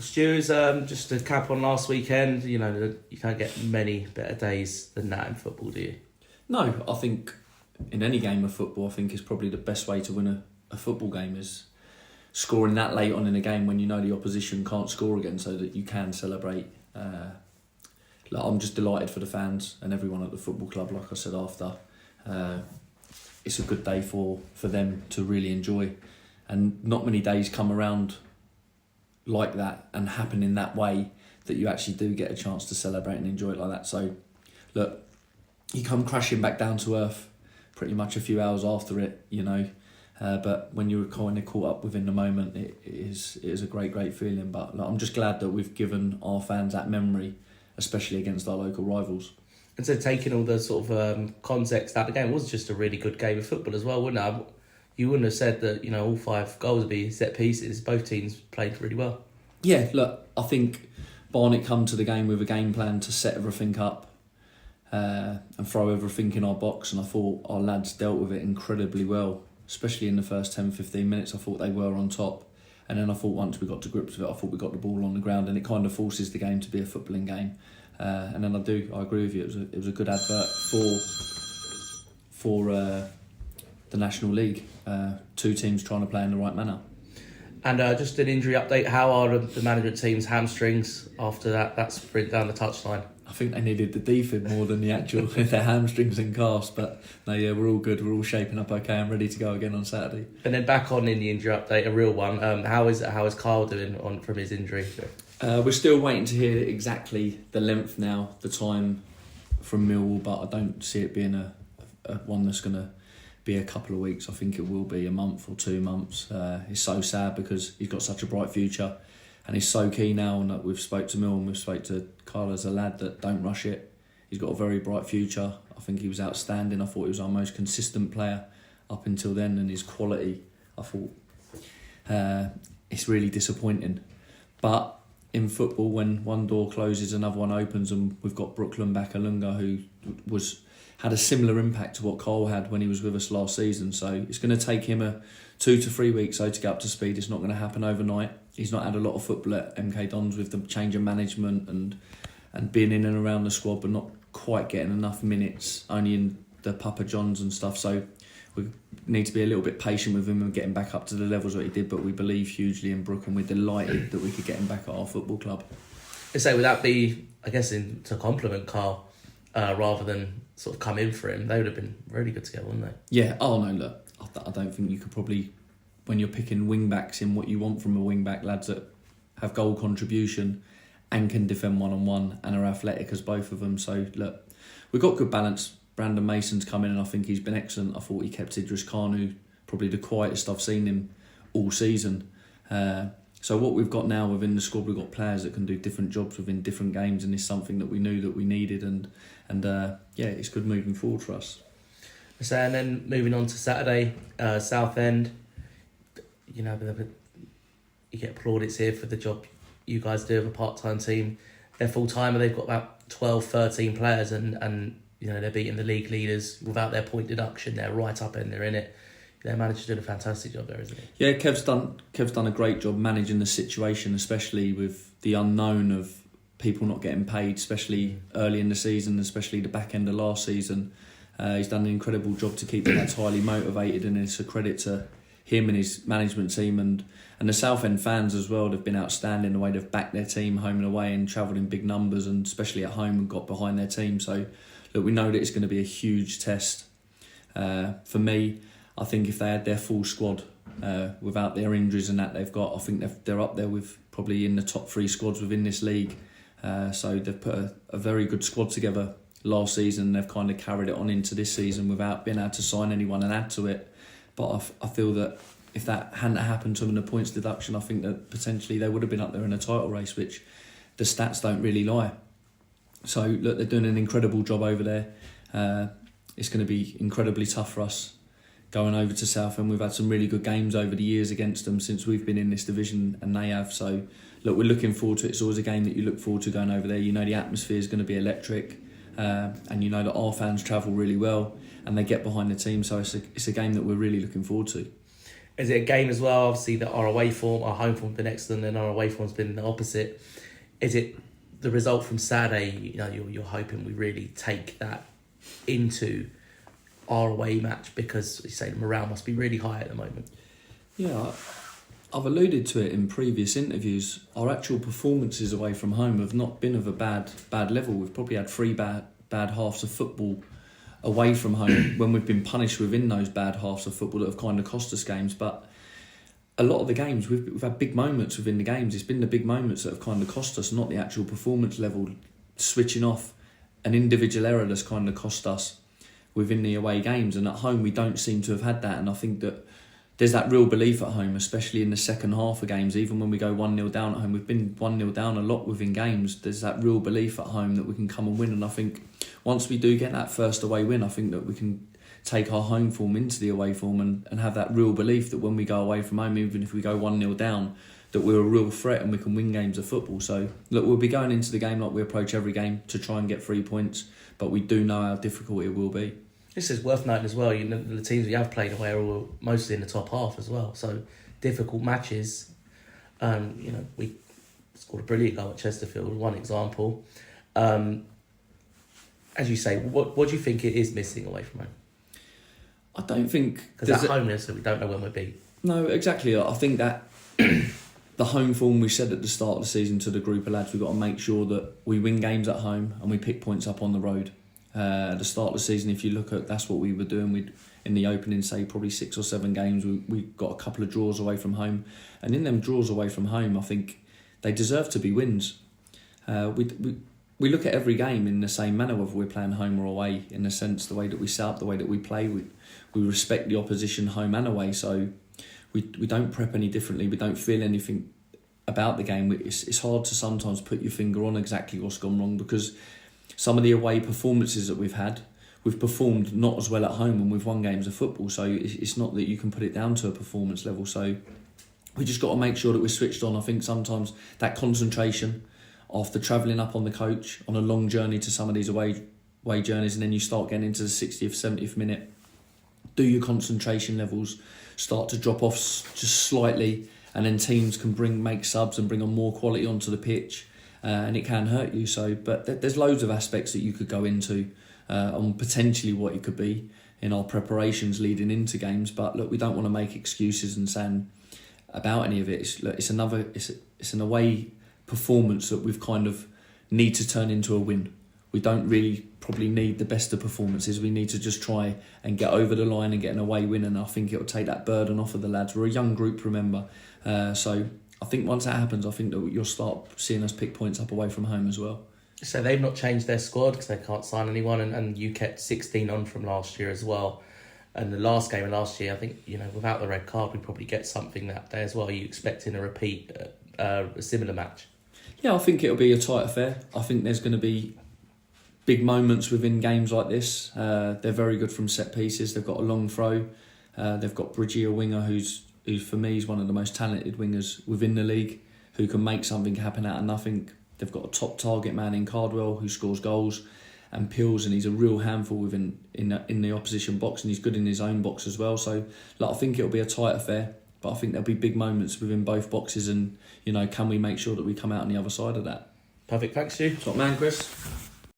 Stu's, just to cap on last weekend, you can't get many better days than that in football, do you? No, I think in any game of football, I think is probably the best way to win a football game is scoring that late on in a game when you know the opposition can't score again, so that you can celebrate. I'm just delighted for the fans and everyone at the football club. Like I said after, it's a good day for them to really enjoy, and not many days come around like that and happen in that way that you actually do get a chance to celebrate and enjoy it like that. So look, you come crashing back down to earth pretty much a few hours after it, but when you're kind of caught up within the moment, it is a great feeling. But I'm just glad that we've given our fans that memory, especially against our local rivals. And so taking all the sort of context out of the game, it was just a really good game of football as well, wouldn't it? You wouldn't have said that, all 5 goals would be set pieces. Both teams played really well. Yeah, look, I think Barnet come to the game with a game plan to set everything up and throw everything in our box, and I thought our lads dealt with it incredibly well, especially in the first 10-15 minutes. I thought they were on top, and then I thought once we got to grips with it, I thought we got the ball on the ground, and it kind of forces the game to be a footballing game. And then I agree with you, it was a good advert for the National League. 2 teams trying to play in the right manner. And just an injury update, how are the management team's hamstrings after that sprint down the touchline? I think they needed the defib more than the actual their hamstrings and calves, but no, yeah, we're all good. We're all shaping up okay and ready to go again on Saturday. And then back on in the injury update, a real one. How is Kyle doing from his injury? We're still waiting to hear exactly the length now, the time from Millwall, but I don't see it being a one that's going to be a couple of weeks. I think it will be a month or 2 months. It's so sad because he's got such a bright future, and he's so key now. And that we've spoke to Mill and we've spoke to Kyle as a lad that don't rush it. He's got a very bright future. I think he was outstanding. I thought he was our most consistent player up until then, and his quality, I thought, it's really disappointing. But in football, when one door closes, another one opens, and we've got Brooklyn Bakalunga, who had a similar impact to what Cole had when he was with us last season. So it's going to take him a 2 to 3 weeks to get up to speed. It's not going to happen overnight. He's not had a lot of football at MK Dons with the change of management and being in and around the squad, but not quite getting enough minutes, only in the Papa Johns and stuff. So we need to be a little bit patient with him and get him back up to the levels that he did. But we believe hugely in Brooke, and we're delighted that we could get him back at our football club. So would that be, I guess, to compliment Carl rather than sort of come in for him? They would have been really good together, wouldn't they? Yeah. Oh no, look, I don't think you could probably, when you're picking wing backs in what you want from a wing back, lads that have goal contribution and can defend one-on-one and are athletic as both of them. So look, we've got good balance. Brandon Mason's come in and I think he's been excellent. I thought he kept Idris Khan, who probably the quietest I've seen him all season. So what we've got now within the squad, we've got players that can do different jobs within different games, and it's something that we knew that we needed, and it's good moving forward for us. So, and then moving on to Saturday, Southend. You get plaudits here for the job you guys do of a part-time team. They're full-timer. They've got about 12, 13 players, and they're beating the league leaders without their point deduction. They're right up in. They're in it. Their manager's doing a fantastic job there, isn't he? Yeah, Kev's done a great job managing the situation, especially with the unknown of people not getting paid, especially early in the season, especially the back end of last season. He's done an incredible job to keep them highly motivated, and it's a credit to him and his management team and the Southend fans as well. They've been outstanding the way they've backed their team home and away and travelled in big numbers, and especially at home, and got behind their team. So look, we know that it's going to be a huge test. For me, I think if they had their full squad without their injuries and that they've got, I think they're up there with probably in the top 3 squads within this league. So they've put a very good squad together last season. They've kind of carried it on into this season without being able to sign anyone and add to it. But I feel that if that hadn't happened to them in the points deduction, I think that potentially they would have been up there in a title race, which the stats don't really lie. So look, they're doing an incredible job over there. It's going to be incredibly tough for us going over to Southend. We've had some really good games over the years against them since we've been in this division, and they have. So look, we're looking forward to it. It's always a game that you look forward to going over there. The atmosphere is going to be electric, and that our fans travel really well and they get behind the team. So it's a game that we're really looking forward to. Is it a game as well? Obviously, that our away form, our home form's been excellent, and our away form's been the opposite. Is it the result from Saturday? You know, you're hoping we really take that into our away match, because you say the morale must be really high at the moment. Yeah, I've alluded to it in previous interviews. Our actual performances away from home have not been of a bad level. We've probably had 3 bad halves of football away from home when we've been punished within those bad halves of football that have kind of cost us games. But a lot of the games, we've had big moments within the games. It's been the big moments that have kind of cost us, not the actual performance level, switching off an individual error that's kind of cost us within the away games. And at home, we don't seem to have had that. And I think that there's that real belief at home, especially in the second half of games. Even when we go 1-0 down at home, we've been 1-0 down a lot within games. There's that real belief at home that we can come and win. And I think once we do get that first away win, I think that we can take our home form into the away form and have that real belief that when we go away from home, even if we go 1-0 down, that we're a real threat and we can win games of football. So look, we'll be going into the game like we approach every game to try and get 3 points, but we do know how difficult it will be. This is worth noting as well. You know, the teams we have played away are all mostly in the top half as well. So difficult matches. You know, we scored a brilliant goal at Chesterfield, one example. As you say, what do you think it is missing away from home? I don't think... Because at home, so we don't know when we'll be. No, exactly. I think that the home form, we said at the start of the season to the group of lads, we've got to make sure that we win games at home and we pick points up on the road. At the start of the season, if you look at, that's what we were doing. We'd, in the opening, say probably 6 or 7 games, we got a couple of draws away from home, and in them draws away from home, I think they deserve to be wins. We look at every game in the same manner, whether we're playing home or away. In a sense, the way that we set up, the way that we play, we respect the opposition home and away. So we don't prep any differently. We don't feel anything about the game. It's hard to sometimes put your finger on exactly what's gone wrong, because some of the away performances that we've had, we've performed not as well at home when we've won games of football. So it's not that you can put it down to a performance level. So we just got to make sure that we're switched on. I think sometimes that concentration after travelling up on the coach on a long journey to some of these away journeys, and then you start getting into the 60th, 70th minute, do your concentration levels start to drop off just slightly, and then teams can make subs and bring on more quality onto the pitch. And it can hurt you. So, but there's loads of aspects that you could go into on potentially what it could be in our preparations leading into games. But look, we don't want to make excuses and saying about any of it. It's an away performance that we've kind of need to turn into a win. We don't really probably need the best of performances. We need to just try and get over the line and get an away win. And I think it'll take that burden off of the lads. We're a young group, remember. So I think once that happens, I think that you'll start seeing us pick points up away from home as well. So they've not changed their squad because they can't sign anyone, and you kept 16 on from last year as well. And the last game of last year, I think, you know, without the red card, we'd probably get something that day as well. Are you expecting a repeat, a similar match? Yeah, I think it'll be a tight affair. I think there's going to be big moments within games like this. They're very good from set pieces. They've got a long throw. They've got Bridgie, a winger who for me is one of the most talented wingers within the league, who can make something happen out of nothing. They've got a top target man in Cardwell who scores goals, and Peels, and he's a real handful in the opposition box, and he's good in his own box as well. So I think it'll be a tight affair, but I think there'll be big moments within both boxes, and you know, can we make sure that we come out on the other side of that? Perfect, thanks Stu. Top man, Chris.